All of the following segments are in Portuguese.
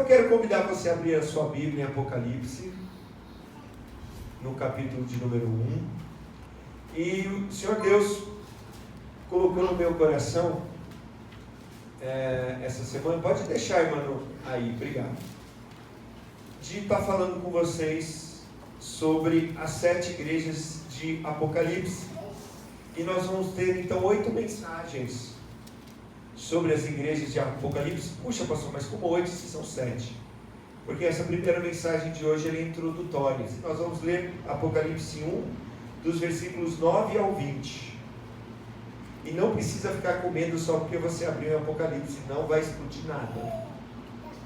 quero convidar você a abrir a sua Bíblia em Apocalipse, no capítulo de número 1. E o Senhor Deus colocou no meu coração essa semana, pode deixar, irmão, aí, obrigado, de estar falando com vocês sobre as 7 igrejas de Apocalipse. E nós vamos ter então 8 mensagens sobre as igrejas de Apocalipse. Puxa, pastor, mas como 8 se são 7? Porque essa primeira mensagem de hoje é introdutória. Nós vamos ler Apocalipse 1, dos versículos 9 ao 20. E não precisa ficar com medo só porque você abriu o Apocalipse, não vai explodir nada.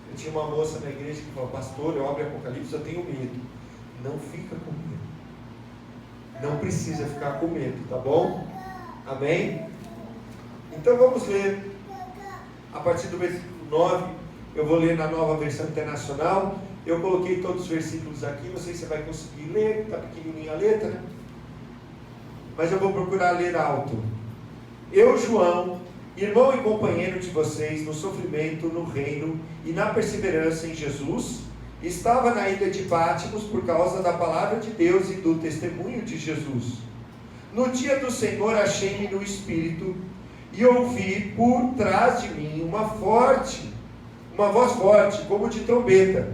Eu tinha uma moça na igreja que falou: pastor, eu abro o Apocalipse, eu tenho medo. Não fica com medo. Não precisa ficar com medo, tá bom? Amém? Então vamos ler a partir do versículo 9. Eu vou ler na Nova Versão Internacional. Eu coloquei todos os versículos aqui, não sei se você vai conseguir ler, está pequenininha a letra, né? Mas eu vou procurar ler alto. Eu, João, irmão e companheiro de vocês no sofrimento, no reino e na perseverança em Jesus, estava na ilha de Patmos por causa da palavra de Deus e do testemunho de Jesus. No dia do Senhor achei-me no Espírito e ouvi por trás de mim uma voz forte, como de trombeta,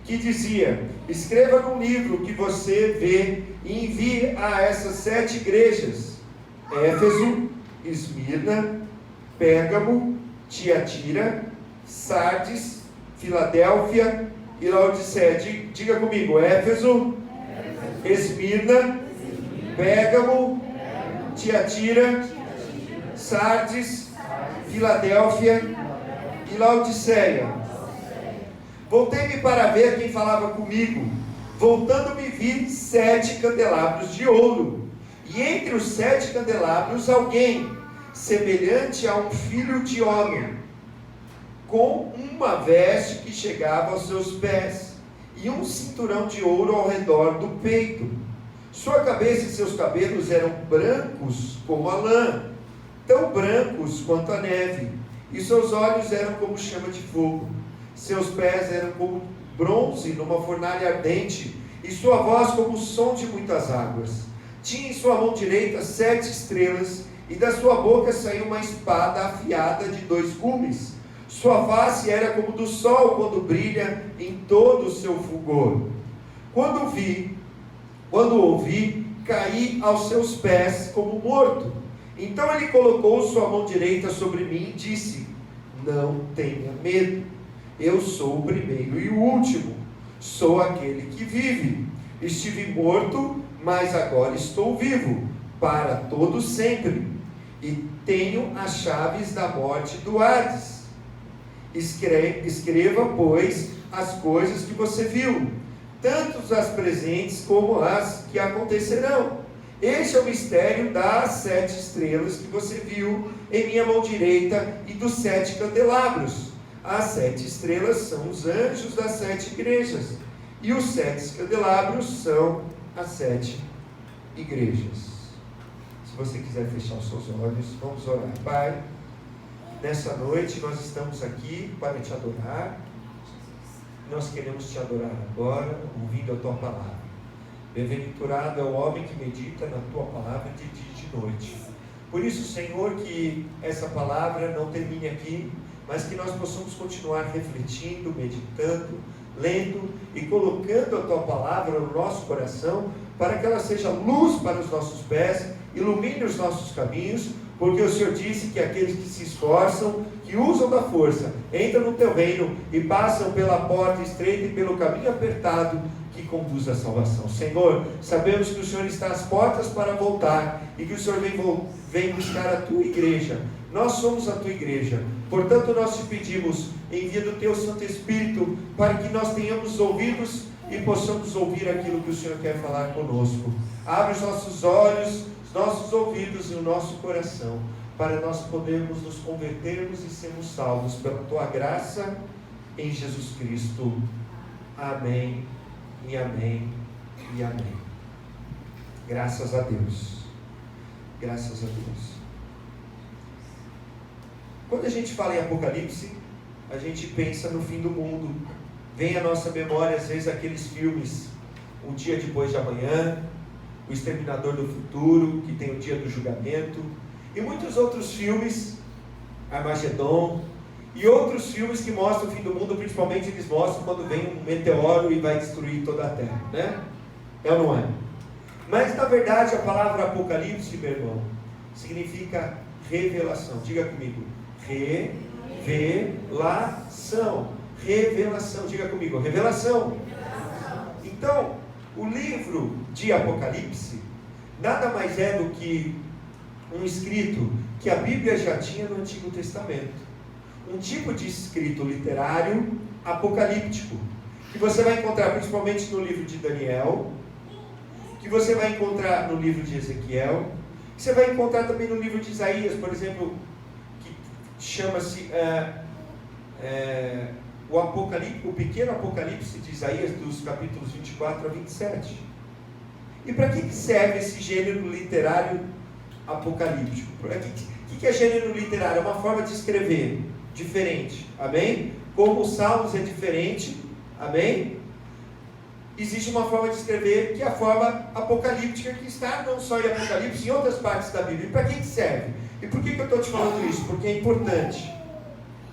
que dizia: escreva num livro que você vê e envie a essas 7 igrejas: Éfeso, Esmirna, Pérgamo, Tiatira, Sardes, Filadélfia e Laodiceia. Diga comigo: Éfeso, Esmirna, Pérgamo, Tiatira, Sardes, Filadélfia e Laodiceia. Voltei-me para ver quem falava comigo. Voltando-me vi 7 candelabros de ouro, e entre os 7 candelabros alguém semelhante a um filho de homem, com uma veste que chegava aos seus pés, e um cinturão de ouro ao redor do peito. Sua cabeça e seus cabelos eram brancos como a lã, tão brancos quanto a neve, e seus olhos eram como chama de fogo. Seus pés eram como bronze numa fornalha ardente, e sua voz como o som de muitas águas. Tinha em sua mão direita 7 estrelas, e da sua boca saiu uma espada afiada de 2 gumes. Sua face era como do sol quando brilha em todo o seu fulgor. Quando ouvi, caí aos seus pés como morto. Então ele colocou sua mão direita sobre mim e disse: não tenha medo, eu sou o primeiro e o último, sou aquele que vive. Estive morto, mas agora estou vivo, para todo sempre, e tenho as chaves da morte e do Hades. Escreva, pois, as coisas que você viu, tanto as presentes como as que acontecerão. Este é o mistério das 7 estrelas que você viu em minha mão direita e dos 7 candelabros. As 7 estrelas são os anjos das 7 igrejas, e os 7 candelabros são as 7 igrejas. Se você quiser fechar os seus olhos, vamos orar. Pai, nessa noite nós estamos aqui para te adorar. Nós queremos te adorar agora, ouvindo a tua palavra. Bem-aventurado é o homem que medita na tua palavra de dia e de noite. Por isso, Senhor, que essa palavra não termine aqui, mas que nós possamos continuar refletindo, meditando, lendo e colocando a tua palavra no nosso coração, para que ela seja luz para os nossos pés, ilumine os nossos caminhos, porque o Senhor disse que aqueles que se esforçam, que usam da força, entram no teu reino e passam pela porta estreita e pelo caminho apertado que conduz à salvação. Senhor, sabemos que o Senhor está às portas para voltar e que o Senhor vem buscar a tua igreja. Nós somos a tua igreja, portanto nós te pedimos, envia do teu Santo Espírito, para que nós tenhamos ouvidos e possamos ouvir aquilo que o Senhor quer falar conosco. Abre os nossos olhos, os nossos ouvidos e o nosso coração, para nós podermos nos convertermos e sermos salvos pela tua graça em Jesus Cristo. Amém, e amém, e amém. Graças a Deus. Graças a Deus. Quando a gente fala em Apocalipse, a gente pensa no fim do mundo. Vem à nossa memória, às vezes, aqueles filmes, Um Dia Depois de Amanhã, O Exterminador do Futuro, que tem o Dia do Julgamento, e muitos outros filmes, Armagedon, e outros filmes que mostram o fim do mundo, principalmente eles mostram quando vem um meteoro e vai destruir toda a Terra, né? É ou não é? Mas, na verdade, a palavra Apocalipse, meu irmão, significa revelação. Diga comigo, revelação. Revelação, diga comigo, revelação. Então, o livro de Apocalipse nada mais é do que um escrito que a Bíblia já tinha no Antigo Testamento. Um tipo de escrito literário apocalíptico, que você vai encontrar principalmente no livro de Daniel, que você vai encontrar no livro de Ezequiel, que você vai encontrar também no livro de Isaías, por exemplo, que chama-se o pequeno Apocalipse de Isaías, dos capítulos 24 a 27. E para que serve esse gênero literário apocalíptico? O que é gênero literário? É uma forma de escrever diferente, amém? Como os Salmos é diferente, amém? Existe uma forma de escrever que é a forma apocalíptica, que está não só em Apocalipse, em outras partes da Bíblia. E para que serve? E por que eu estou te falando isso? Porque é importante.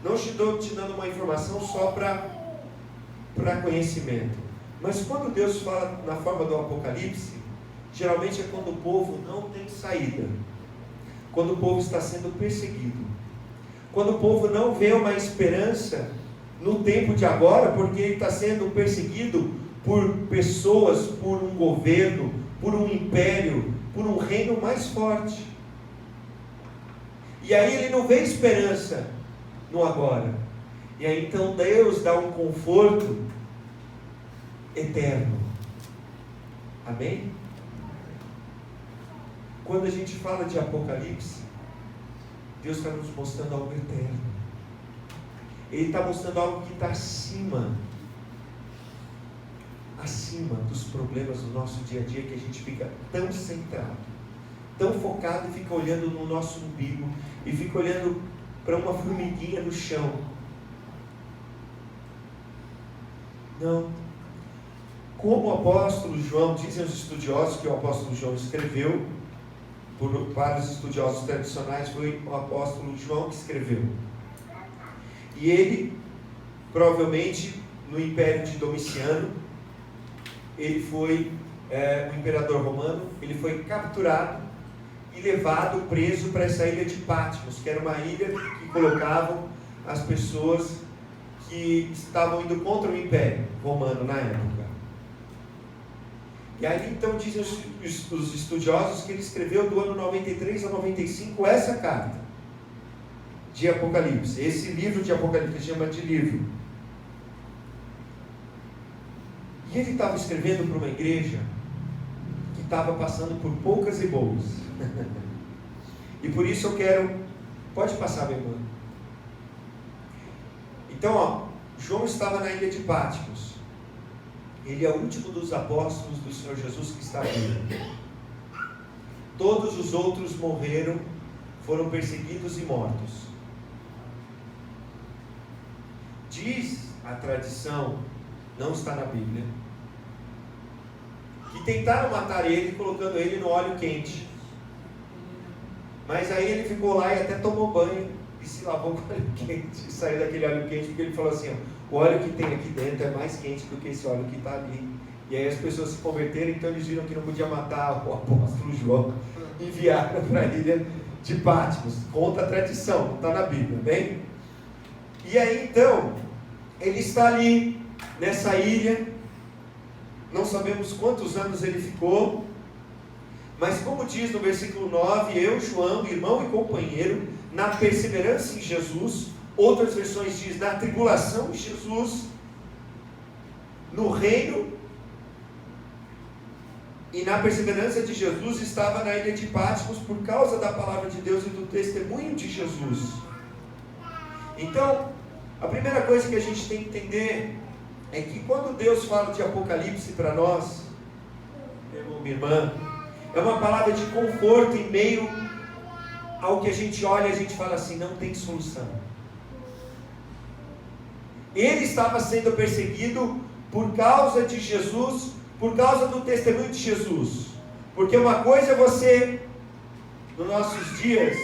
Não estou te dando uma informação só para conhecimento. Mas quando Deus fala na forma do Apocalipse, geralmente é quando o povo não tem saída. Quando o povo está sendo perseguido. Quando o povo não vê uma esperança no tempo de agora, porque ele está sendo perseguido por pessoas, por um governo, por um império, por um reino mais forte. E aí ele não vê esperança no agora. E aí então Deus dá um conforto eterno. Amém? Quando a gente fala de Apocalipse, Deus está nos mostrando algo eterno. Ele está mostrando algo que está acima dos problemas do nosso dia a dia, que a gente fica tão centrado, tão focado e fica olhando no nosso umbigo, e fica olhando para uma formiguinha no chão. Não. Como o apóstolo João, dizem os estudiosos que o apóstolo João escreveu, para os estudiosos tradicionais foi o apóstolo João que escreveu. E ele, provavelmente, no império de Domiciano, ele foi o imperador romano, ele foi capturado e levado preso para essa ilha de Patmos, que era uma ilha que colocavam as pessoas que estavam indo contra o império romano na época. E aí então dizem os estudiosos que ele escreveu do ano 93 a 95 essa carta de Apocalipse, esse livro de Apocalipse, que chama de livro. E ele estava escrevendo para uma igreja que estava passando por poucas e boas. E por isso eu quero... Pode passar, meu irmão. Então, João estava na ilha de Patmos. Ele é o último dos apóstolos do Senhor Jesus que está vivo. Todos os outros morreram, foram perseguidos e mortos. Diz a tradição, não está na Bíblia, que tentaram matar ele colocando ele no óleo quente. Mas aí ele ficou lá e até tomou banho e se lavou com óleo quente, e saiu daquele óleo quente, porque ele falou assim, ó, o óleo que tem aqui dentro é mais quente do que esse óleo que está ali. E aí as pessoas se converteram, então eles viram que não podia matar o apóstolo João, enviaram para a ilha de Patmos, contra a tradição, não está na Bíblia, bem? E aí então, ele está ali, nessa ilha, não sabemos quantos anos ele ficou, mas como diz no versículo 9, eu, João, irmão e companheiro, na perseverança em Jesus, outras versões diz, na tribulação de Jesus, no reino, e na perseverança de Jesus, estava na ilha de Patmos por causa da palavra de Deus e do testemunho de Jesus. Então, a primeira coisa que a gente tem que entender é que quando Deus fala de Apocalipse para nós, meu irmão, minha irmã, é uma palavra de conforto em meio ao que a gente olha e a gente fala assim, não tem solução. Ele estava sendo perseguido por causa de Jesus, por causa do testemunho de Jesus. Porque uma coisa é você, nos nossos dias,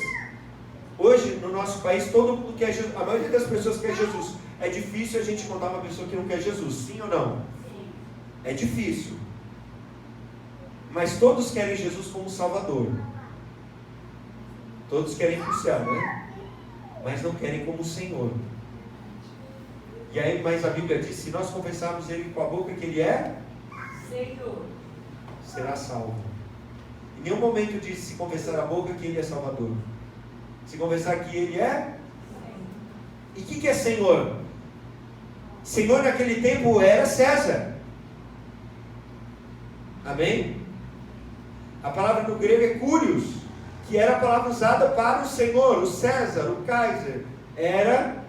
hoje no nosso país, todo mundo quer Jesus, a maioria das pessoas quer Jesus. É difícil a gente encontrar uma pessoa que não quer Jesus, sim ou não? Sim. É difícil. Mas todos querem Jesus como Salvador. Todos querem ir para o céu, né? Mas não querem como Senhor. E aí, mas a Bíblia diz, se nós confessarmos Ele com a boca que Ele é Senhor, será salvo. Em nenhum momento diz, se confessar a boca que Ele é Salvador. Se confessar que Ele é... E o que é Senhor? Senhor naquele tempo era César. Amém? A palavra no grego é Curios, que era a palavra usada para o Senhor, o César, o Kaiser. Era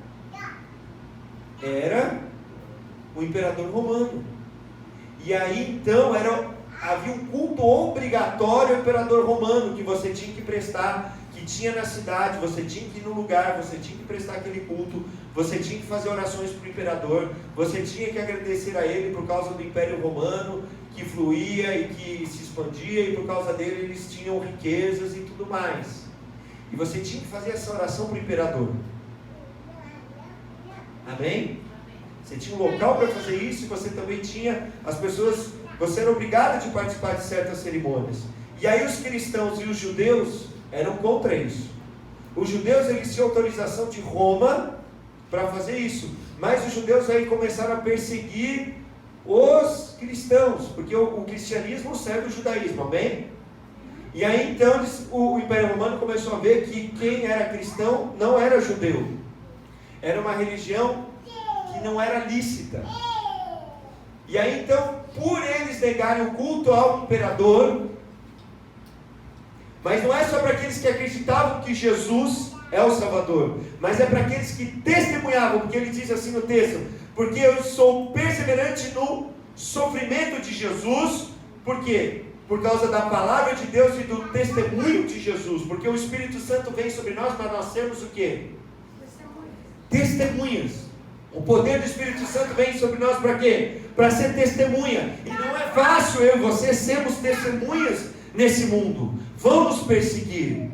o imperador romano. E aí então havia um culto obrigatório ao imperador romano, que você tinha que prestar, que tinha na cidade, você tinha que ir no lugar, você tinha que prestar aquele culto, você tinha que fazer orações para o imperador, você tinha que agradecer a ele por causa do Império Romano, que fluía e que se expandia, e por causa dele eles tinham riquezas e tudo mais. E você tinha que fazer essa oração para o imperador. Amém? Você tinha um local para fazer isso, e você também tinha as pessoas, você era obrigado a participar de certas cerimônias. E aí os cristãos e os judeus eram contra isso. Os judeus, eles tinham autorização de Roma para fazer isso, mas os judeus aí começaram a perseguir os cristãos, porque o cristianismo segue o judaísmo, amém? E aí então o Império Romano começou a ver que quem era cristão não era judeu, era uma religião que não era lícita. E aí então, por eles negarem o culto ao imperador, mas não é só para aqueles que acreditavam que Jesus é o Salvador, mas é para aqueles que testemunhavam, porque ele diz assim no texto, porque eu sou perseverante no sofrimento de Jesus. Por quê? Por causa da palavra de Deus e do testemunho de Jesus, porque o Espírito Santo vem sobre nós para nós sermos o quê? Testemunhas. O poder do Espírito Santo vem sobre nós para quê? Para ser testemunha. E não é fácil eu e você sermos testemunhas nesse mundo. Vão nos perseguir,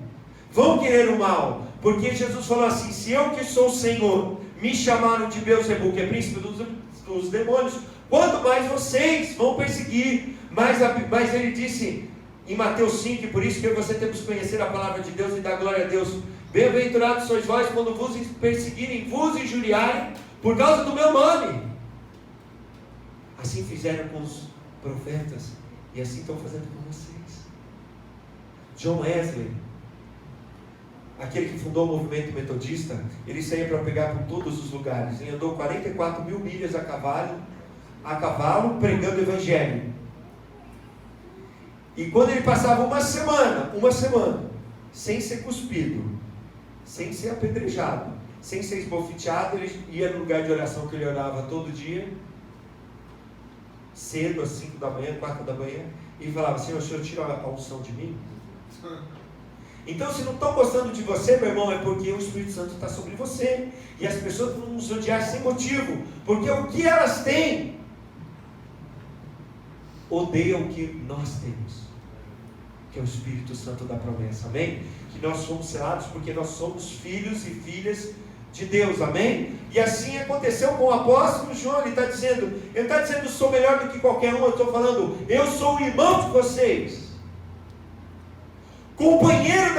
vão querer o mal, porque Jesus falou assim, se eu que sou o Senhor, me chamaram de Beelzebul, que é príncipe dos demônios, quanto mais vocês vão perseguir. Mas ele disse em Mateus 5, por isso que eu e você temos que conhecer a palavra de Deus e dar glória a Deus. Bem-aventurados sois vós quando vos perseguirem, vos injuriarem, por causa do meu nome. Assim fizeram com os profetas, e assim estão fazendo com vocês. John Wesley, aquele que fundou o movimento metodista, ele saía para pregar por todos os lugares. Ele andou 44 mil milhas a cavalo, pregando o evangelho. E quando ele passava uma semana, sem ser cuspido, sem ser apedrejado, sem ser esbofeteado, ele ia no lugar de oração que ele orava todo dia, cedo, às 5 da manhã, 4 da manhã, e falava, Senhor, o Senhor tira a unção de mim? Então, se não estão gostando de você, meu irmão, é porque o Espírito Santo está sobre você, e as pessoas vão nos odiar sem motivo, porque o que elas têm, odeiam o que nós temos, que é o Espírito Santo da promessa, amém? Que nós somos selados porque nós somos filhos e filhas de Deus, amém? E assim aconteceu com o apóstolo João. Ele está dizendo, sou melhor do que qualquer um. Eu estou falando, eu sou o irmão de vocês, companheiro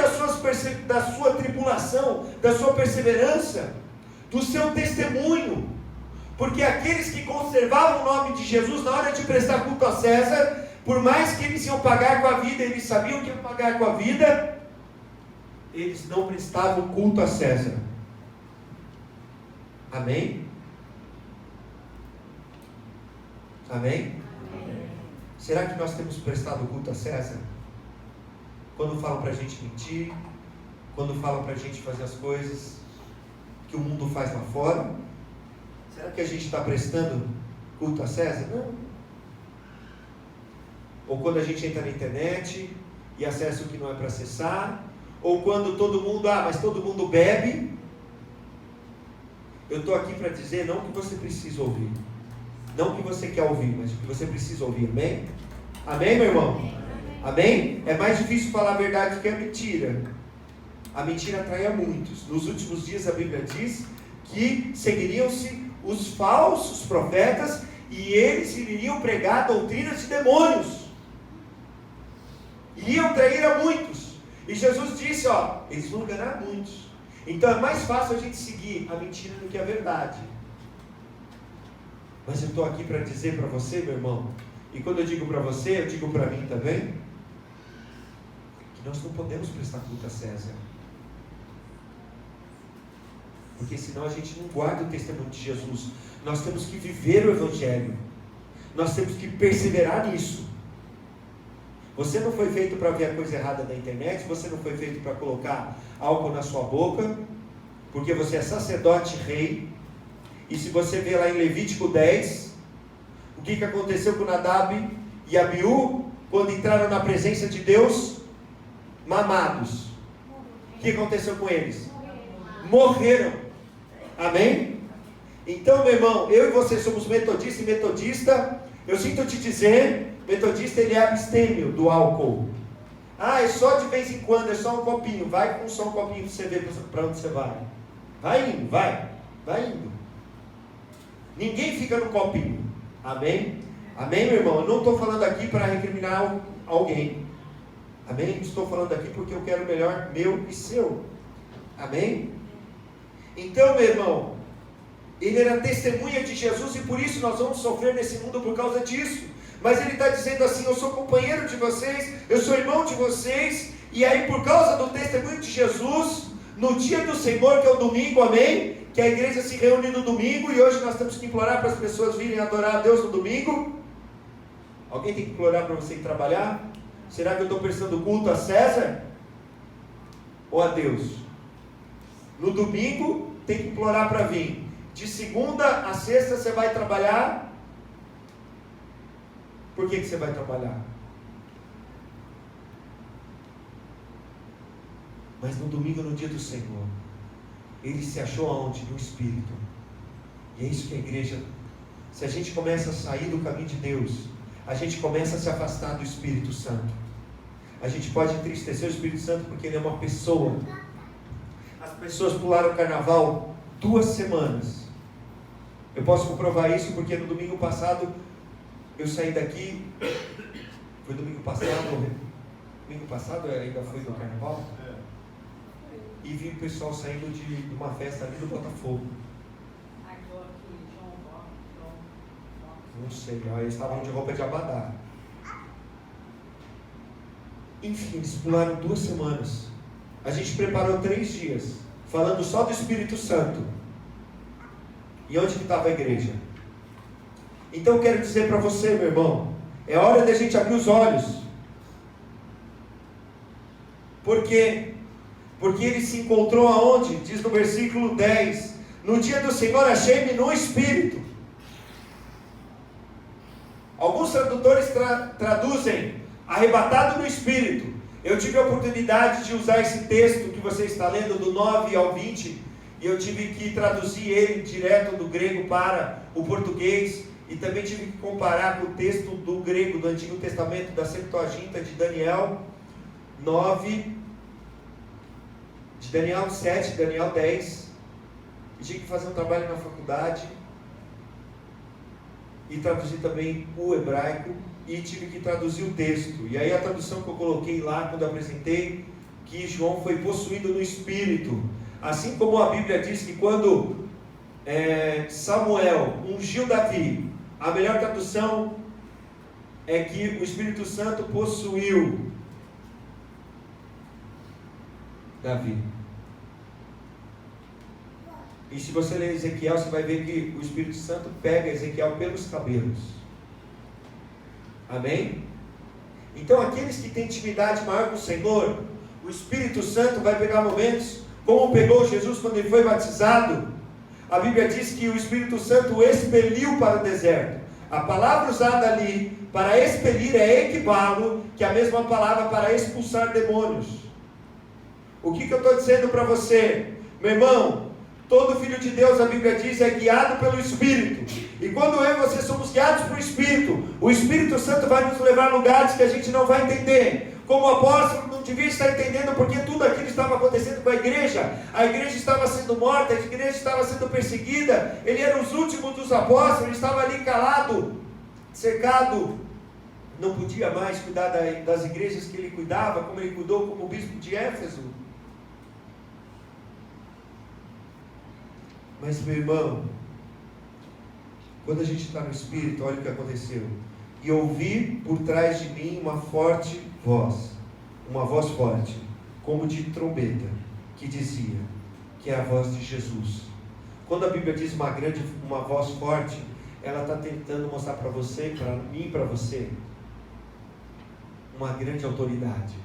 da sua tribulação, da sua perseverança, do seu testemunho, porque aqueles que conservavam o nome de Jesus na hora de prestar culto a César, por mais que eles iam pagar com a vida, eles sabiam que iam pagar com a vida, eles não prestavam culto a César. Amém? Amém? Amém. Será que nós temos prestado culto a César? Quando falam para a gente mentir, quando falam para a gente fazer as coisas que o mundo faz lá fora, será que a gente está prestando culto a César? Não. Ou quando a gente entra na internet e acessa o que não é para acessar, ou quando todo mundo, mas todo mundo bebe. eu estou aqui para dizer não o que você precisa ouvir, não o que você quer ouvir, mas o que você precisa ouvir, amém? Amém, meu irmão? Amém? É mais difícil falar a verdade que a mentira. A mentira atrai a muitos. Nos últimos dias a Bíblia diz que seguiriam-se os falsos profetas e eles iriam pregar doutrinas de demônios. Iam trair a muitos. E Jesus disse, eles vão enganar muitos. Então é mais fácil a gente seguir a mentira do que a verdade. Mas eu estou aqui para dizer para você, meu irmão, e quando eu digo para você, eu digo para mim também, que nós não podemos prestar culto a César. Porque senão a gente não guarda o testemunho de Jesus. Nós temos que viver o Evangelho. Nós temos que perseverar nisso. Você não foi feito para ver a coisa errada na internet. Você não foi feito para colocar álcool na sua boca. Porque você é sacerdote rei. E se você ver lá em Levítico 10, o que aconteceu com Nadab e Abiú, quando entraram na presença de Deus, mamados. O que aconteceu com eles? Morreram. Amém? Então, meu irmão, eu e você somos metodista e metodista. Eu sinto te dizer, metodista ele é abstêmio do álcool. É só de vez em quando, é só um copinho. Vai com só um copinho para você ver para onde você vai. Vai indo, vai indo. Ninguém fica no copinho. Amém? Amém, meu irmão? Eu não estou falando aqui para recriminar alguém. Amém? Estou falando aqui porque eu quero o melhor meu e seu. Amém? Então, meu irmão, ele era testemunha de Jesus e por isso nós vamos sofrer nesse mundo por causa disso. Mas ele está dizendo assim, eu sou companheiro de vocês, eu sou irmão de vocês, e aí por causa do testemunho de Jesus, no dia do Senhor, que é o domingo, amém? Que a igreja se reúne no domingo, e hoje nós temos que implorar para as pessoas virem adorar a Deus no domingo. Alguém tem que implorar para você ir trabalhar? Será que eu estou prestando culto a César? Ou a Deus? No domingo tem que implorar para vir. De segunda a sexta você vai trabalhar. Por que você vai trabalhar? Mas no domingo, no dia do Senhor, ele se achou aonde? No Espírito. E é isso que a igreja, se a gente começa a sair do caminho de Deus, a gente começa a se afastar do Espírito Santo. A gente pode entristecer o Espírito Santo porque ele é uma pessoa. As pessoas pularam o carnaval 2 semanas. Eu posso comprovar isso porque no domingo passado eu saí daqui. Foi domingo passado? Domingo passado ainda foi do carnaval? E vi o pessoal saindo de uma festa ali do Botafogo. Não sei, eles estavam de roupa de abadá. Enfim, eles pularam 2 semanas. A gente preparou 3 dias, falando só do Espírito Santo. E onde que estava a igreja? Então eu quero dizer para você, meu irmão, é hora da gente abrir os olhos. Por quê? Porque ele se encontrou aonde? Diz no versículo 10, no dia do Senhor achei-me no Espírito. Alguns tradutores traduzem arrebatado no Espírito. Eu tive a oportunidade de usar esse texto que você está lendo, do 9 ao 20, e eu tive que traduzir ele direto do grego para o português, e também tive que comparar com o texto do grego do Antigo Testamento, da Septuaginta de Daniel 9, de Daniel 7, Daniel 10, e tive que fazer um trabalho na faculdade, e traduzir também o hebraico, e tive que traduzir o texto. E aí a tradução que eu coloquei lá, quando eu apresentei, que João foi possuído no Espírito. Assim como a Bíblia diz que quando Samuel ungiu Davi, a melhor tradução é que o Espírito Santo possuiu Davi. E se você ler Ezequiel, você vai ver que o Espírito Santo pega Ezequiel pelos cabelos. Amém? Então aqueles que têm intimidade maior com o Senhor, o Espírito Santo vai pegar momentos, como pegou Jesus quando ele foi batizado. A Bíblia diz que o Espírito Santo o expeliu para o deserto. A palavra usada ali para expelir é equibalo, que é a mesma palavra para expulsar demônios. O que eu estou dizendo para você? Meu irmão, Todo filho de Deus, a Bíblia diz, é guiado pelo Espírito. E quando eu e você somos guiados pelo Espírito, o Espírito Santo vai nos levar a lugares que a gente não vai entender. Como o apóstolo não devia estar entendendo porque tudo aquilo estava acontecendo com a igreja estava sendo morta, a igreja estava sendo perseguida, ele era os últimos dos apóstolos, ele estava ali calado, cercado, não podia mais cuidar das igrejas que ele cuidava, como ele cuidou como bispo de Éfeso. Mas, meu irmão, quando a gente está no Espírito, olha o que aconteceu. E ouvi por trás de mim uma voz forte, como de trombeta, que dizia, que é a voz de Jesus. Quando a Bíblia diz uma voz forte, ela está tentando mostrar para você, para mim e para você, uma grande autoridade.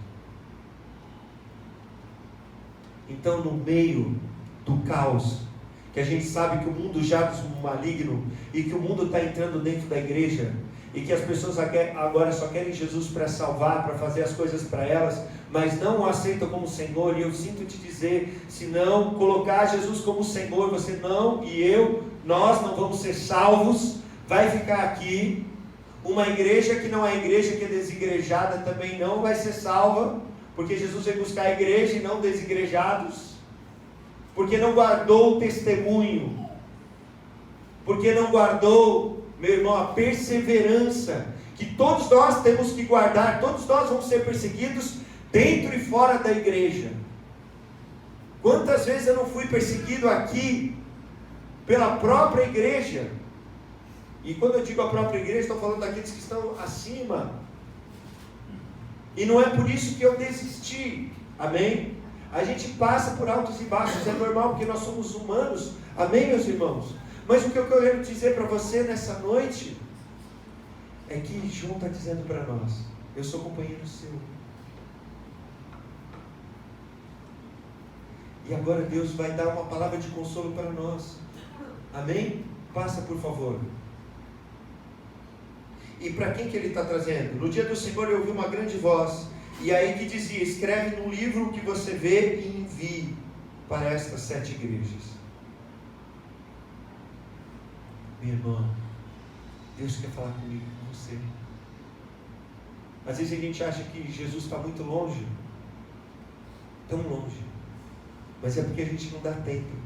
Então, no meio do caos, que a gente sabe que o mundo jaz no maligno, e que o mundo está entrando dentro da igreja, e que as pessoas agora só querem Jesus para salvar, para fazer as coisas para elas, mas não o aceitam como Senhor. E eu sinto te dizer, se não colocar Jesus como Senhor, você não e nós não vamos ser salvos. Vai ficar aqui. Uma igreja que não é igreja, que é desigrejada, também não vai ser salva, porque Jesus veio buscar a igreja e não desigrejados, porque não guardou o testemunho, porque não guardou, meu irmão, a perseverança, que todos nós temos que guardar. Todos nós vamos ser perseguidos dentro e fora da igreja. Quantas vezes eu não fui perseguido aqui pela própria igreja? E quando eu digo a própria igreja, estou falando daqueles que estão acima. E não é por isso que eu desisti. Amém? A gente passa por altos e baixos, é normal, porque nós somos humanos. Amém, meus irmãos? Mas o que eu quero dizer para você nessa noite é que João está dizendo para nós: eu sou companheiro seu. E agora Deus vai dar uma palavra de consolo para nós. Amém? Passa, por favor. E para quem que ele está trazendo? No dia do Senhor eu ouvi uma grande voz, e aí que dizia: escreve num livro o que você vê e envie para estas 7 igrejas. Meu irmão, Deus quer falar comigo, com você. Às vezes a gente acha que Jesus está muito longe, tão longe, mas é porque a gente não dá tempo.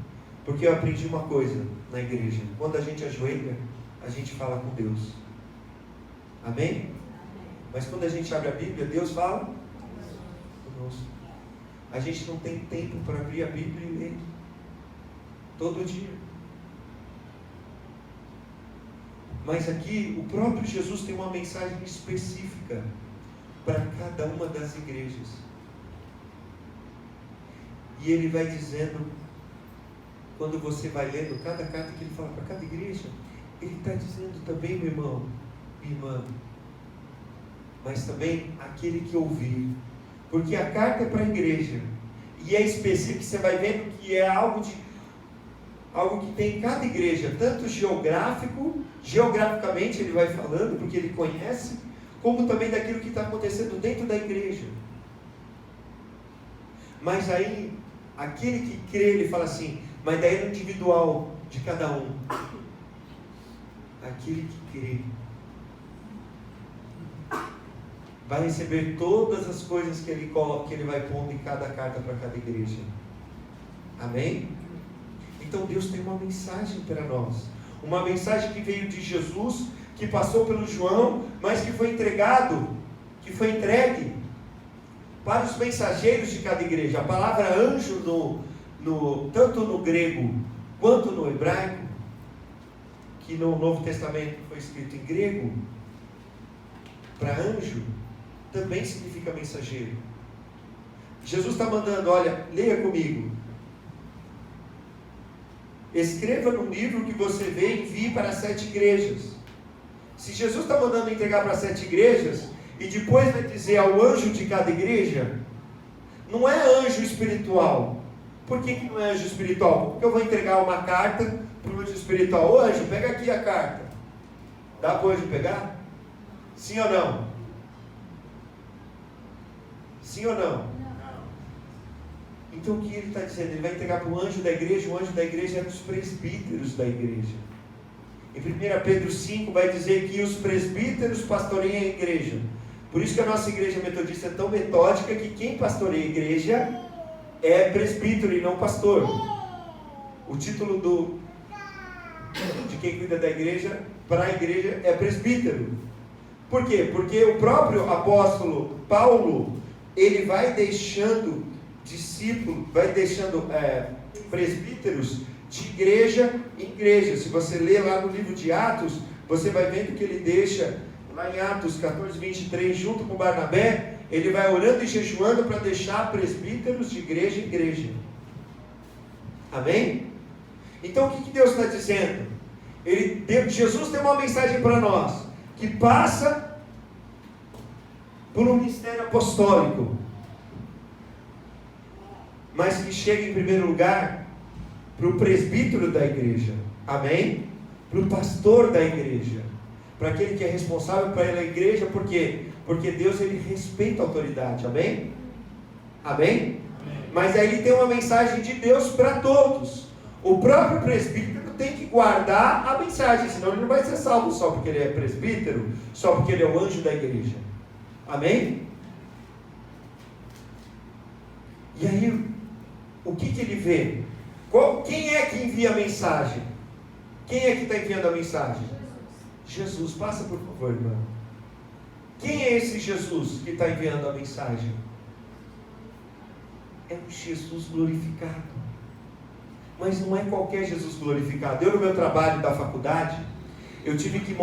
Porque eu aprendi uma coisa na igreja: quando a gente ajoelha, a gente fala com Deus. Amém? Mas quando a gente abre a Bíblia, Deus fala conosco. A gente não tem tempo para abrir a Bíblia e ler todo dia. Mas aqui o próprio Jesus tem uma mensagem específica para cada uma das igrejas. E ele vai dizendo, quando você vai lendo cada carta que ele fala para cada igreja, ele está dizendo também, meu irmão, minha irmã, mas também aquele que ouvir. Porque a carta é para a igreja, e é específico, você vai vendo que é algo que tem em cada igreja, tanto geograficamente ele vai falando, porque ele conhece, como também daquilo que está acontecendo dentro da igreja. Mas aí, aquele que crê, ele fala assim, mas daí é individual de cada um. Aquele que crê vai receber todas as coisas que ele coloca, que ele vai pondo em cada carta para cada igreja. Amém? Então Deus tem uma mensagem para nós, uma mensagem que veio de Jesus, que passou pelo João, mas que foi entregue para os mensageiros de cada igreja. A palavra anjo, tanto no grego quanto no hebraico, que no Novo Testamento foi escrito em grego, para anjo, também significa mensageiro. Jesus está mandando, olha, leia comigo. Escreva num livro que você vê e envie para 7 igrejas. Se Jesus está mandando entregar para 7 igrejas, e depois vai dizer ao anjo de cada igreja, não é anjo espiritual. Por que não é anjo espiritual? Porque eu vou entregar uma carta para o anjo espiritual. Ô anjo, pega aqui a carta. Dá para o anjo pegar? Sim ou não? Sim ou não? Então o que ele está dizendo? Ele vai entregar para o anjo da igreja. O anjo da igreja é dos presbíteros da igreja. Em 1 Pedro 5 vai dizer que os presbíteros pastoreiam a igreja. Por isso que a nossa igreja metodista é tão metódica, que quem pastoreia a igreja é presbítero e não pastor. O título de quem cuida da igreja, para a igreja, é presbítero. Por quê? Porque o próprio apóstolo Paulo, ele vai deixando discípulos, vai deixando presbíteros de igreja em igreja. Se você ler lá no livro de Atos, você vai vendo que ele deixa, lá em Atos 14, 23, junto com Barnabé, ele vai orando e jejuando para deixar presbíteros de igreja em igreja. Amém? Então o que Deus está dizendo? Jesus tem uma mensagem para nós, que passa por um ministério apostólico, mas que chega em primeiro lugar para o presbítero da igreja. Amém? Para o pastor da igreja, para aquele que é responsável pela igreja. Por quê? Porque Deus, ele respeita a autoridade. Amém? Amém? Mas aí ele tem uma mensagem de Deus para todos. O próprio presbítero tem que guardar a mensagem, senão ele não vai ser salvo só porque ele é presbítero, só porque ele é o anjo da igreja. Amém? E aí, o que ele vê? Quem é que envia a mensagem? Quem é que está enviando a mensagem? Jesus. Passa por favor, irmão. Quem é esse Jesus que está enviando a mensagem? É um Jesus glorificado. Mas não é qualquer Jesus glorificado. Eu, no meu trabalho da faculdade, eu tive que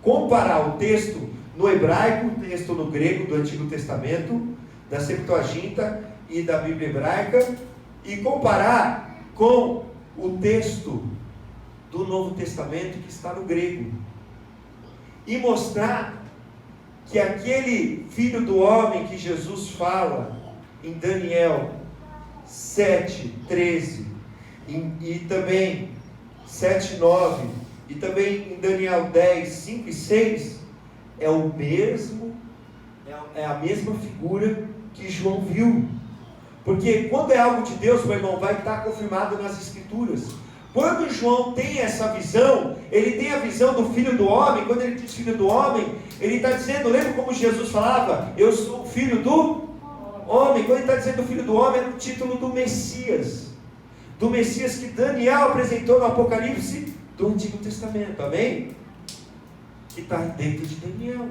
comparar o texto no hebraico, o texto no grego do Antigo Testamento, da Septuaginta e da Bíblia hebraica, e comparar com o texto do Novo Testamento que está no grego, e mostrar que aquele filho do homem que Jesus fala em Daniel 7:13 e também 7:9 e também em Daniel 10:5 e 6 é a mesma figura que João viu. Porque quando é algo de Deus, meu irmão, vai estar confirmado nas Escrituras. Quando João tem essa visão, ele tem a visão do Filho do Homem. Quando ele diz Filho do Homem, ele está dizendo, lembra como Jesus falava? Eu sou o Filho do Homem. Quando ele está dizendo Filho do Homem, é no título do Messias. Do Messias que Daniel apresentou no Apocalipse do Antigo Testamento. Amém? Que está dentro de Daniel.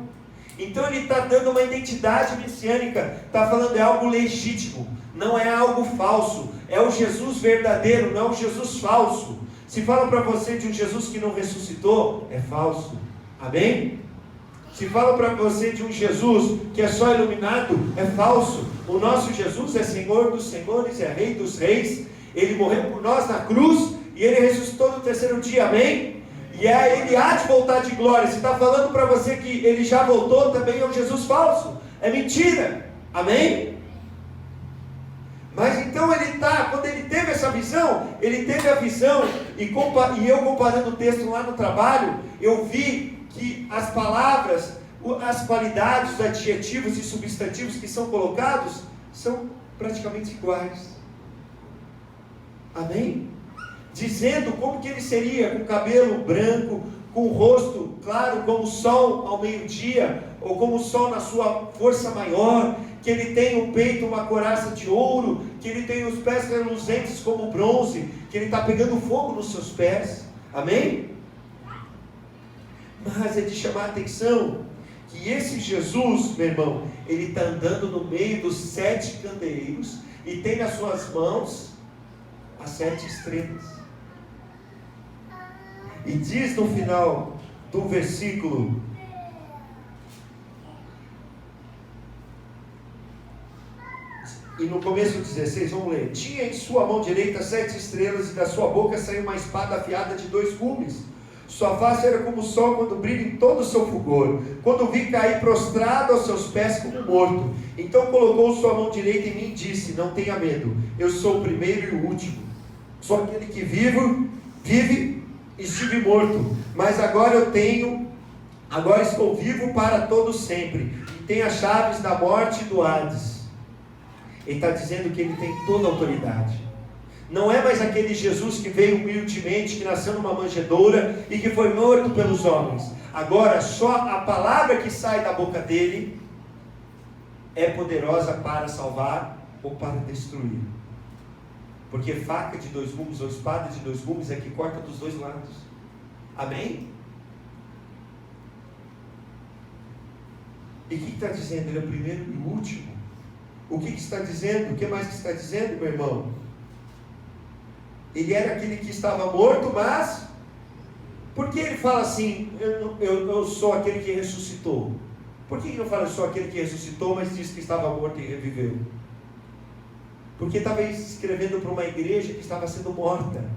Então ele está dando uma identidade messiânica. Está falando é algo legítimo. Não é algo falso. É o Jesus verdadeiro, não é o Jesus falso. Se fala para você de um Jesus que não ressuscitou, é falso. Amém? Se fala para você de um Jesus que é só iluminado, é falso. O nosso Jesus é Senhor dos senhores, é Rei dos reis. Ele morreu por nós na cruz e ele ressuscitou no terceiro dia. Amém? E ele há de voltar de glória. Se está falando para você que ele já voltou, também é um Jesus falso. É mentira. Amém? Mas então quando ele teve essa visão, ele teve a visão, e eu comparando o texto lá no trabalho, eu vi que as palavras, as qualidades, os adjetivos e substantivos que são colocados, são praticamente iguais. Amém? Dizendo como que ele seria, com cabelo branco, com o rosto claro como o sol ao meio-dia, ou como o sol na sua força maior, que ele tem o peito uma couraça de ouro, que ele tem os pés reluzentes como bronze, que ele está pegando fogo nos seus pés. Amém? Mas é de chamar a atenção que esse Jesus, meu irmão, ele está andando no meio dos 7 candeeiros e tem nas suas mãos as 7 estrelas. E diz no final do versículo, e no começo do 16, vamos ler: tinha em sua mão direita 7 estrelas, e da sua boca saiu uma espada afiada de 2 gumes. Sua face era como o sol quando brilha em todo o seu fulgor. Quando vi, caí prostrado aos seus pés como morto. Então colocou sua mão direita em mim e disse: não tenha medo, eu sou o primeiro e o último. Sou aquele que vive, estive morto, mas agora estou vivo para todo sempre, e tenho as chaves da morte e do Hades. Ele está dizendo que ele tem toda a autoridade. Não é mais aquele Jesus que veio humildemente, que nasceu numa manjedoura e que foi morto pelos homens. Agora, só a palavra que sai da boca dele é poderosa para salvar ou para destruir. Porque faca de dois gumes ou espada de dois gumes é que corta dos dois lados. Amém? E o que está dizendo? Ele é o primeiro e o último. O que está dizendo? O que mais que está dizendo, meu irmão? Ele era aquele que estava morto, mas... Por que ele fala assim, eu sou aquele que ressuscitou? Por que ele não fala, eu sou aquele que ressuscitou, mas disse que estava morto e reviveu? Porque estava escrevendo para uma igreja que estava sendo morta.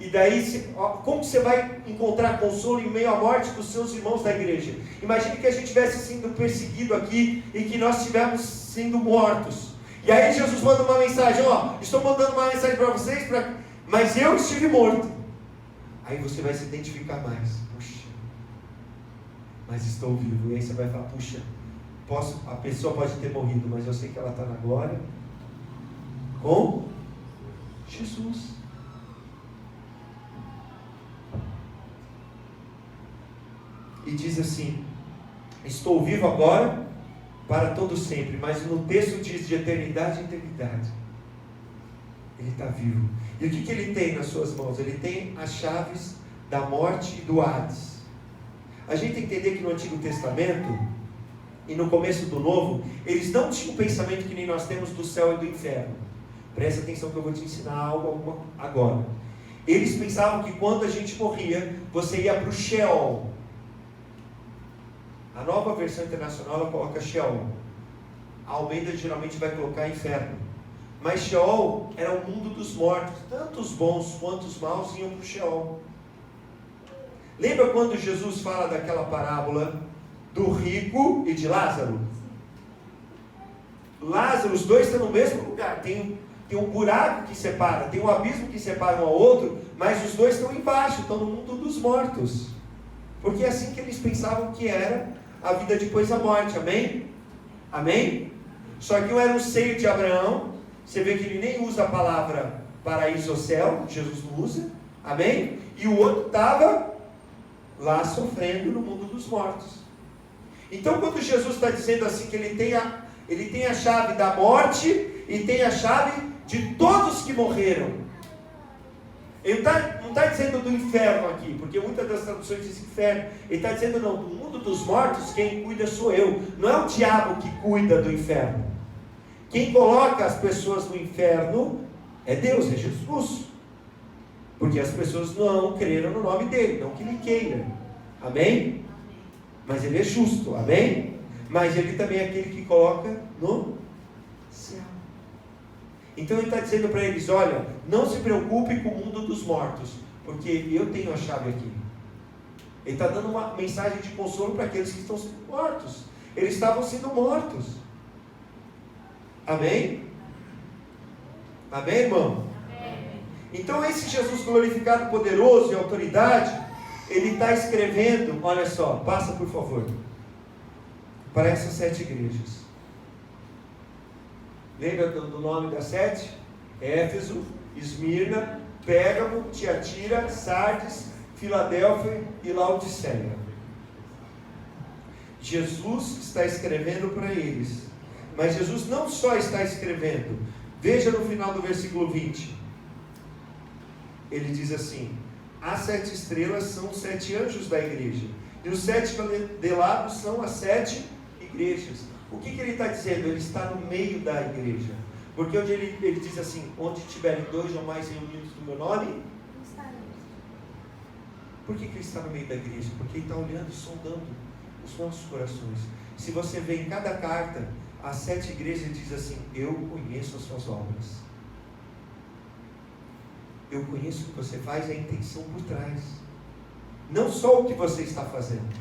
E daí, como você vai encontrar consolo em meio à morte dos seus irmãos da igreja? Imagine que a gente estivesse sendo perseguido aqui e que nós estivéssemos sendo mortos. E aí Jesus manda uma mensagem, estou mandando uma mensagem para vocês, mas eu estive morto. Aí você vai se identificar mais. Puxa, mas estou vivo. E aí você vai falar, puxa, a pessoa pode ter morrido, mas eu sei que ela está na glória com Jesus. E diz assim, estou vivo agora para todo sempre, mas no texto diz de eternidade em eternidade. Ele está vivo. E o que ele tem nas suas mãos? Ele tem as chaves da morte e do Hades. A gente tem que entender que no Antigo Testamento e no começo do Novo, eles não tinham um pensamento que nem nós temos do céu e do inferno. Presta atenção que eu vou te ensinar algo agora. Eles pensavam que quando a gente morria, você ia para o Sheol. A nova versão internacional ela coloca Sheol. A Almeida geralmente vai colocar inferno. Mas Sheol era o mundo dos mortos. Tanto os bons quanto os maus iam para o Sheol. Lembra quando Jesus fala daquela parábola do rico e de Lázaro? Lázaro, os dois estão no mesmo lugar. Tem um buraco que separa, tem um abismo que separa um ao outro, mas os dois estão embaixo, estão no mundo dos mortos. Porque é assim que eles pensavam que era a vida depois da morte, amém? Amém? Só que um era o seio de Abraão, você vê que ele nem usa a palavra paraíso ou céu, Jesus não usa, amém? E o outro estava lá sofrendo no mundo dos mortos. Então quando Jesus está dizendo assim que ele tem a chave da morte e tem a chave de todos que morreram, ele não está dizendo do inferno aqui, porque muitas das traduções dizem inferno. Ele está dizendo não, do mundo dos mortos quem cuida sou eu. Não é o diabo que cuida do inferno. Quem coloca as pessoas no inferno é Deus, é Jesus. Porque as pessoas não creram no nome dele, não que ele queira. Amém? Mas ele é justo, amém? Mas ele também é aquele que coloca no céu. Então ele está dizendo para eles, olha, não se preocupe com o mundo dos mortos, porque eu tenho a chave aqui. Ele está dando uma mensagem de consolo para aqueles que estão sendo mortos. Eles estavam sendo mortos. Amém? Amém, irmão? Amém. Então esse Jesus glorificado, poderoso e autoridade, ele está escrevendo, olha só, passa por favor, para essas 7 igrejas. Lembra do nome das 7? Éfeso, Esmirna, Pérgamo, Tiatira, Sardes, Filadélfia e Laodiceia. Jesus está escrevendo para eles. Mas Jesus não só está escrevendo. Veja no final do versículo 20. Ele diz assim: as 7 estrelas são os 7 anjos da igreja. E os 7 candelabros são as 7 igrejas. O que ele está dizendo? Ele está no meio da igreja. Porque onde ele diz assim, onde tiverem 2 ou mais reunidos no meu nome, por que ele está no meio da igreja? Porque ele está olhando e sondando os nossos corações. Se você vê em cada carta, as 7 igrejas diz assim, eu conheço as suas obras. Eu conheço o que você faz e a intenção por trás. Não só o que você está fazendo,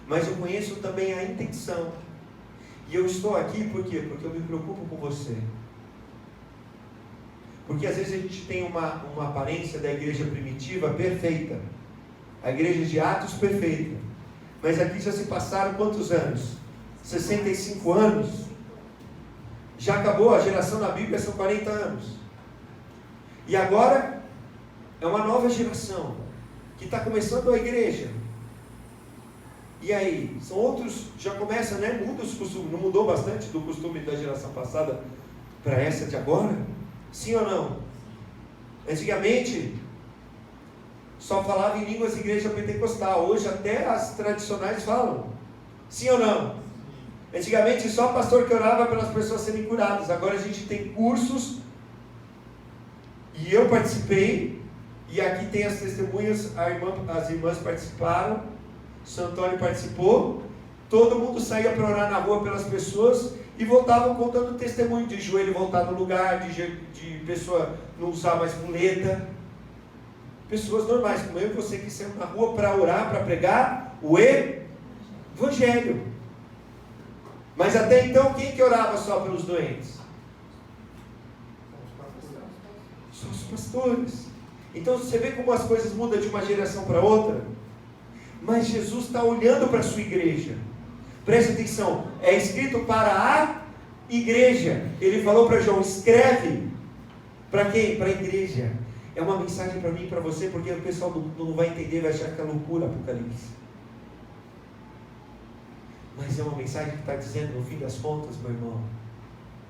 mas eu conheço também a intenção. E eu estou aqui por quê? Porque eu me preocupo com você. Porque às vezes a gente tem uma aparência da igreja primitiva perfeita. A igreja de Atos perfeita. Mas aqui já se passaram quantos anos? 65 anos. Já acabou, a geração da Bíblia são 40 anos. E agora é uma nova geração que está começando a igreja. E aí, são outros, já começa, né? Muda os costumes, não mudou bastante do costume da geração passada para essa de agora? Sim ou não? Antigamente, só falava em línguas igreja pentecostal. Hoje até as tradicionais falam. Sim ou não? Antigamente só o pastor que orava pelas pessoas serem curadas. Agora a gente tem cursos. E eu participei. E aqui tem as testemunhas. As irmãs participaram. São Antônio participou. Todo mundo saía para orar na rua pelas pessoas. E voltavam contando testemunho de joelho voltar no lugar. De pessoa não usar mais muleta. Pessoas normais, como eu e você, que saímos na rua para orar, para pregar o Evangelho. Mas até então, quem que orava só pelos doentes? Só os pastores. Então você vê como as coisas mudam de uma geração para outra. Mas Jesus está olhando para a sua igreja. Preste atenção, é escrito para a igreja. Ele falou para João, escreve. Para quem? Para a igreja. É uma mensagem para mim e para você, porque o pessoal não vai entender, vai achar que é loucura Apocalipse. Mas é uma mensagem que está dizendo, no fim das contas, meu irmão,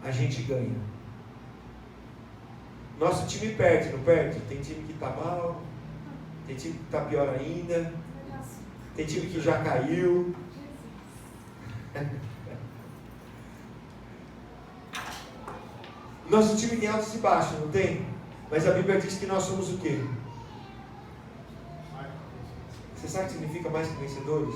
a gente ganha. Nosso time perde, não perde? Tem time que está mal, tem time que está pior ainda, tem time que já caiu. Nosso time tem altos e baixos, não tem? Mas a Bíblia diz que nós somos o quê? Você sabe o que significa mais que vencedores?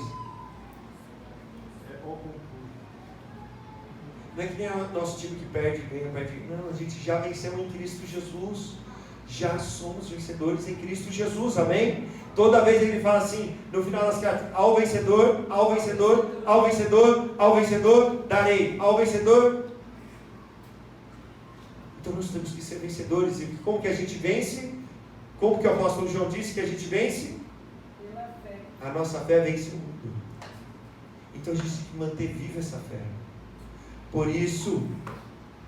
Não é que nem o nosso time que perde, ganha, perde. Não, a gente já venceu em Cristo Jesus. Já somos vencedores em Cristo Jesus, amém? Toda vez ele fala assim, no final das cartas, ao vencedor, ao vencedor, ao vencedor, ao vencedor, darei, ao vencedor. Então nós temos que ser vencedores. E como que a gente vence? Como que o apóstolo João disse que a gente vence? Pela fé. A nossa fé vence o mundo. Então a gente tem que manter viva essa fé. Por isso,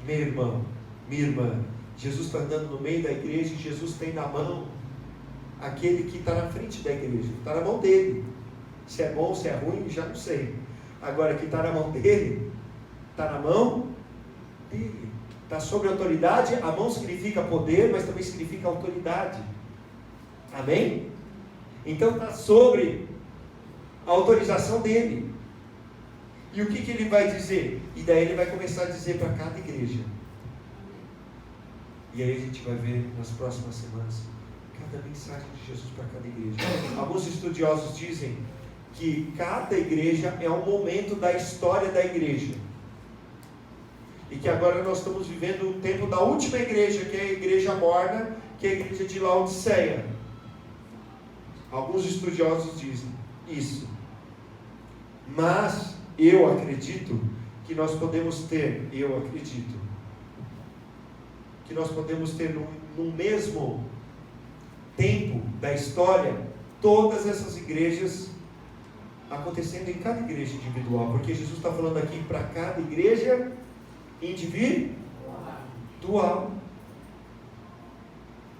meu irmão, minha irmã, Jesus está andando no meio da igreja e Jesus tem na mão aquele que está na frente da igreja. Está na mão dele. Se é bom, se é ruim, já não sei. Agora, que está na mão dele, está na mão dele. Está sobre autoridade. A mão significa poder, mas também significa autoridade. Amém? Então está sobre a autorização dele. E o que ele vai dizer? E daí ele vai começar a dizer para cada igreja. E aí a gente vai ver nas próximas semanas cada mensagem de Jesus para cada igreja. Alguns estudiosos dizem que cada igreja é um momento da história da igreja. E que agora nós estamos vivendo o tempo da última igreja, que é a igreja morna, que é a igreja de Laodiceia. Alguns estudiosos dizem isso. Mas eu acredito que nós podemos ter, que nós podemos ter no mesmo tempo da história, todas essas igrejas acontecendo em cada igreja individual, porque Jesus está falando aqui para cada igreja individual,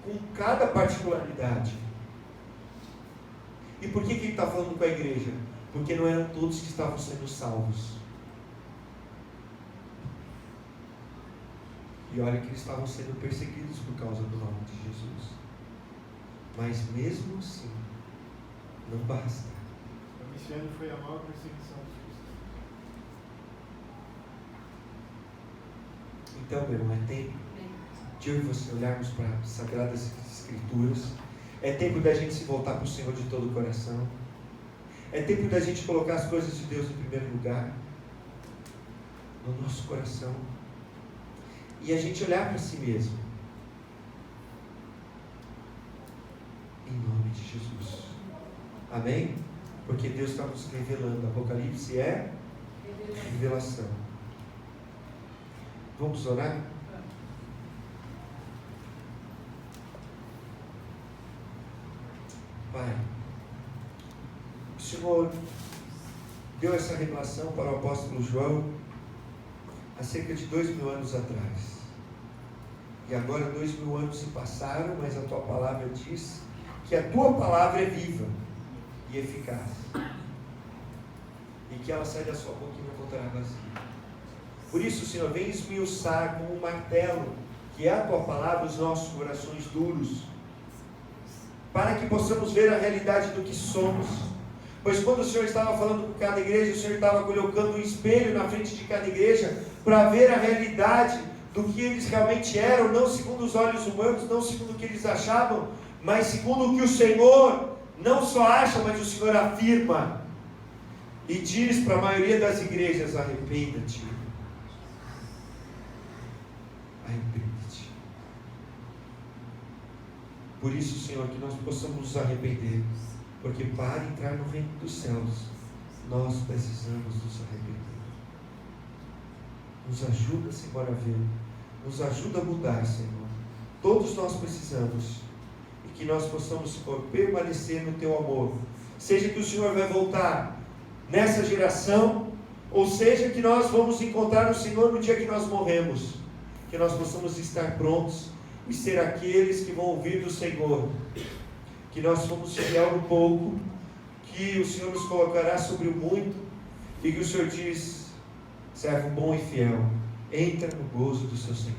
com cada particularidade. E por que ele está falando com a igreja? Porque não eram todos que estavam sendo salvos. E olha que eles estavam sendo perseguidos por causa do nome de Jesus. Mas mesmo assim, não basta. Esse ano foi a maior perseguição de Jesus. Então, meu irmão, é tempo de eu e você olharmos para as Sagradas Escrituras. É tempo da gente se voltar para o Senhor de todo o coração. É tempo da gente colocar as coisas de Deus em primeiro lugar, no nosso coração. E a gente olhar para si mesmo. Em nome de Jesus. Amém? Porque Deus está nos revelando. Apocalipse é revelação. Vamos orar? Pai, o Senhor deu essa revelação para o apóstolo João, há cerca de 2000 anos atrás. E agora 2000 anos se passaram, mas a tua palavra diz que a tua palavra é viva e eficaz. E que ela sai da sua boca e não voltará vazia. Por isso, Senhor, vem esmiuçar com um martelo, que é a tua palavra, os nossos corações duros, para que possamos ver a realidade do que somos. Pois quando o Senhor estava falando com cada igreja, o Senhor estava colocando um espelho na frente de cada igreja, para ver a realidade do que eles realmente eram, não segundo os olhos humanos, não segundo o que eles achavam, mas segundo o que o Senhor não só acha, mas o Senhor afirma. E diz para a maioria das igrejas: arrependa-te. Arrependa-te. Por isso, Senhor, que nós possamos nos arrepender, porque para entrar no reino dos céus, nós precisamos nos arrepender. Nos ajuda, Senhor, a ver. Nos ajuda a mudar, Senhor. Todos nós precisamos. E que nós possamos, Senhor, permanecer no Teu amor. Seja que o Senhor vai voltar nessa geração, ou seja que nós vamos encontrar o Senhor no dia que nós morremos. Que nós possamos estar prontos e ser aqueles que vão ouvir do Senhor. Que nós fomos fiel no pouco, que o Senhor nos colocará sobre o muito, e que o Senhor diz: servo bom e fiel, entra no gozo do seu Senhor.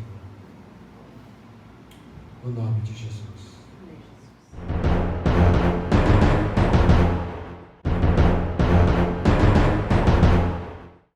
No nome de Jesus.